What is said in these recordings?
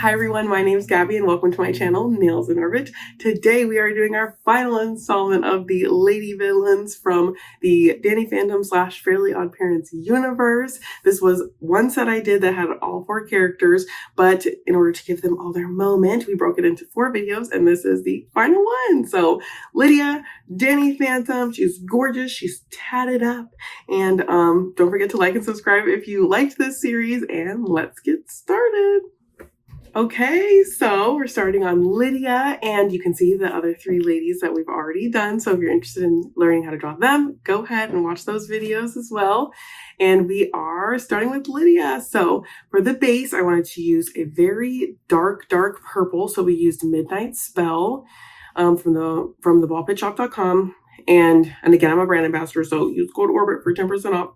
Hi everyone, my name is Gabby and welcome to my channel, Nails in Orbit. Today we are doing our final installment of the lady villains from the Danny Phantom / Fairly Odd Parents universe. This was one set I did that had all 4 characters, but in order to give them all their moment, we broke it into 4 videos and this is the final one. So Lydia, Danny Phantom, she's gorgeous, she's tatted up, and don't forget to like and subscribe if you liked this series, and let's get started. Okay, so we're starting on Lydia, and you can see the other 3 ladies that we've already done. So if you're interested in learning how to draw them, go ahead and watch those videos as well. And we are starting with Lydia. So for the base, I wanted to use a very dark purple. So we used Midnight Spell from the ballpitshop.com. And again, I'm a brand ambassador, so use code ORBIT for 10% off.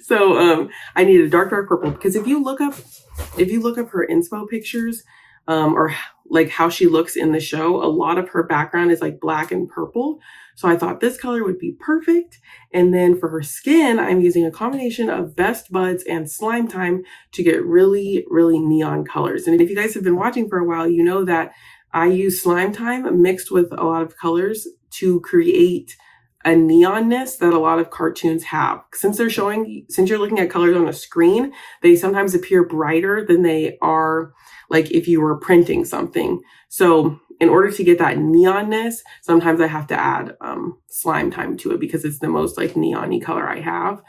So I need a dark purple, because if you look up her inspo pictures, or like how she looks in the show, a lot of her background is like black and purple. So I thought this color would be perfect. And then for her skin, I'm using a combination of Best Buds and Slime Time to get really neon colors. And if you guys have been watching for a while, you know that I use Slime Time mixed with a lot of colors to create a neonness that a lot of cartoons have. Since you're looking at colors on a screen, they sometimes appear brighter than they are like if you were printing something. So in order to get that neonness, sometimes I have to add Slime Time to it, because it's the most like neon-y color I have.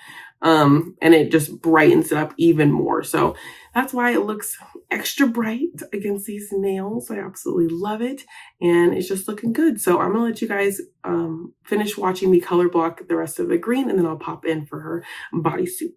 And it just brightens it up even more. So that's why it looks extra bright against these nails. I absolutely love it. And it's just looking good. So I'm going to let you guys finish watching me color block the rest of the green, and then I'll pop in for her bodysuit.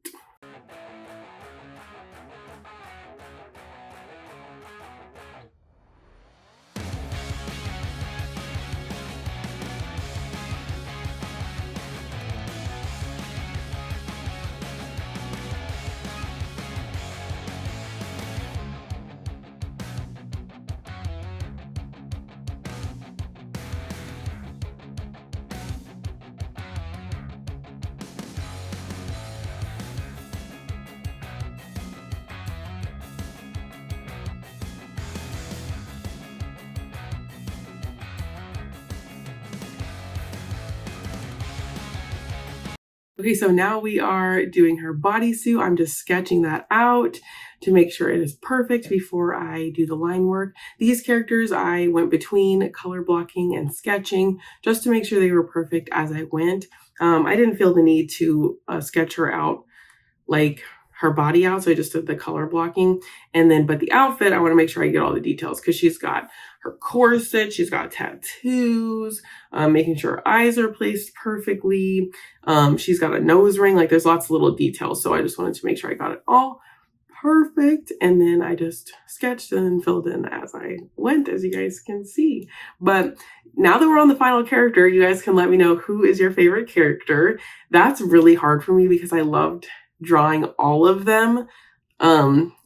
Okay, so now we are doing her bodysuit. I'm just sketching that out to make sure it is perfect before I do the line work. These characters, I went between color blocking and sketching just to make sure they were perfect as I went. I didn't feel the need to sketch her out, like her body out, so I just did the color blocking. And then, but the outfit, I want to make sure I get all the details, because she's got her corset, she's got tattoos, making sure her eyes are placed perfectly. She's got a nose ring, like there's lots of little details. So I just wanted to make sure I got it all perfect. And then I just sketched and filled in as I went, as you guys can see. But now that we're on the final character, you guys can let me know who is your favorite character. That's really hard for me because I loved drawing all of them.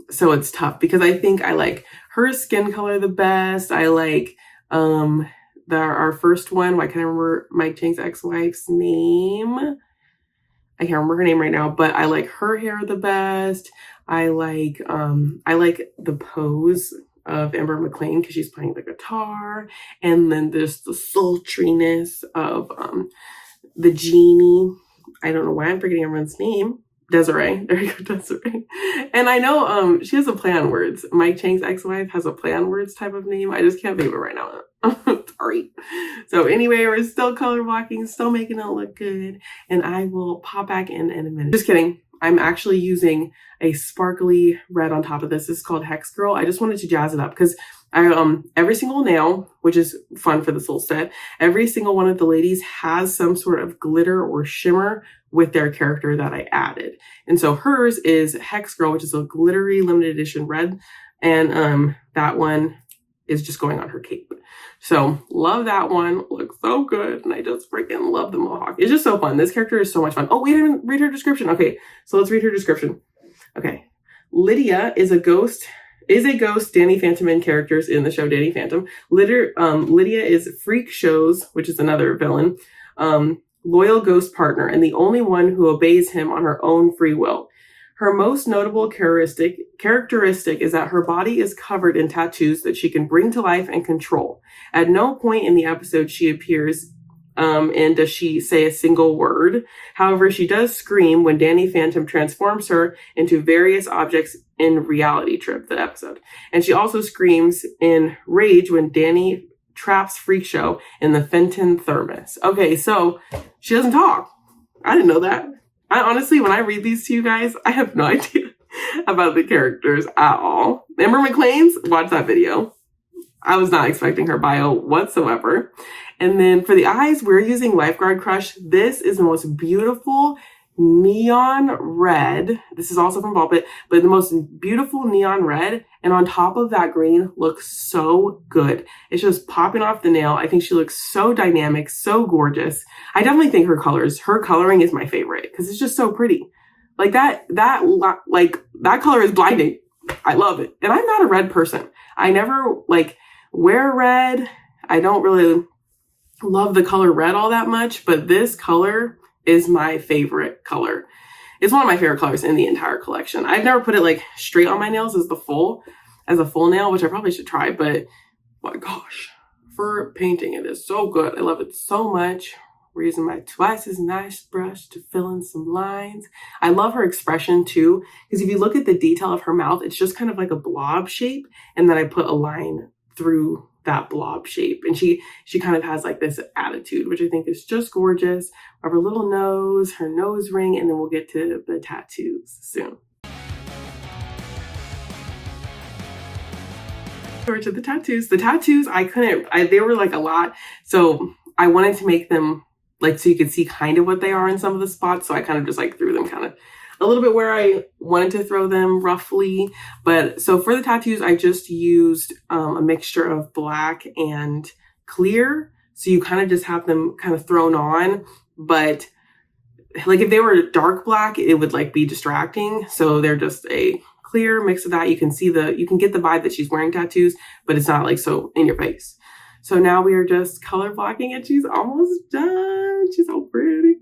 So it's tough, because I think I like her skin color the best. I like our first one. Why can't I remember Mike Chang's ex-wife's name? I can't remember her name right now, but I like her hair the best. I like the pose of Amber McLean, because she's playing the guitar, and then there's the sultriness of the genie. I don't know why I'm forgetting everyone's name. Desiree. There you go, Desiree. And I know she has a play on words. Mike Chang's ex-wife has a play on words type of name. I just can't think of it right now. Sorry. So anyway, we're still color blocking, still making it look good. And I will pop back in a minute. Just kidding. I'm actually using a sparkly red on top of this. This is called Hex Girl. I just wanted to jazz it up, because every single nail, which is fun for this little set, every single one of the ladies has some sort of glitter or shimmer with their character that I added. And so hers is Hex Girl, which is a glittery limited edition red. And that one is just going on her cape. So love that one. Looks so good. And I just freaking love the mohawk. It's just so fun. This character is so much fun. Oh, we didn't read her description. Okay, so let's read her description. Okay. Lydia is a ghost Danny Phantom in characters in the show Danny Phantom. Lydia is Freak Shows, which is another villain, loyal ghost partner, and the only one who obeys him on her own free will. Her most notable characteristic is that her body is covered in tattoos that she can bring to life and control. At no point in the episode she appears and does she say a single word. However, she does scream when Danny Phantom transforms her into various objects in Reality Trip, the episode. And she also screams in rage when Danny traps Freak Show in the Fenton thermos. Okay, so she doesn't talk. I didn't know that. I honestly, when I read these to you guys, I have no idea about the characters at all. Amber McLean's, watch that video. I was not expecting her bio whatsoever. And then for the eyes, we're using Lifeguard Crush. This is the most beautiful neon red. This is also from Ballpit, but the most beautiful neon red. And on top of that green looks so good. It's just popping off the nail. I think she looks so dynamic, so gorgeous. I definitely think her coloring is my favorite because it's just so pretty. Like that color is blinding. I love it. And I'm not a red person. I never wear red. I don't really love the color red all that much, but this color is my favorite color. It's one of my favorite colors in the entire collection. I've never put it straight on my nails as a full nail, which I probably should try, but my gosh, for painting, it is so good. I love it so much. We're using my twice as nice brush to fill in some lines. I love her expression too, because if you look at the detail of her mouth, it's just kind of like a blob shape, and then I put a line through that blob shape. And she kind of has this attitude, which I think is just gorgeous. Of her little nose, her nose ring, and then we'll get to the tattoos soon. Over to the tattoos. The tattoos, they were a lot. So I wanted to make them so you could see kind of what they are in some of the spots. So I kind of just threw them kind of a little bit where I wanted to throw them roughly. But so for the tattoos, I just used a mixture of black and clear. So you kind of just have them kind of thrown on. But if they were dark black, it would be distracting. So they're just a clear mix of that. You can get the vibe that she's wearing tattoos, but it's not so in your face. So now we are just color blocking and she's almost done. She's so pretty.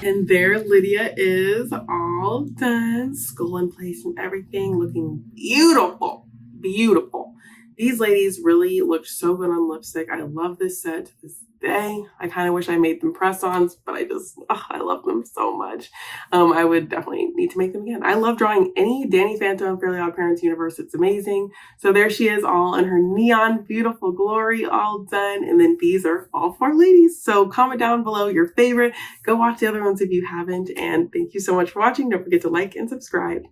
And there Lydia is all done, skull in place and everything, looking beautiful, beautiful. These ladies really look so good on lipstick. I love this set to this day. I kind of wish I made them press-ons, but I love them so much. I would definitely need to make them again. I love drawing any Danny Phantom Fairly Odd Parents universe. It's amazing. So there she is, all in her neon beautiful glory, all done. And then these are all 4 ladies. So comment down below your favorite. Go watch the other ones if you haven't. And thank you so much for watching. Don't forget to like and subscribe.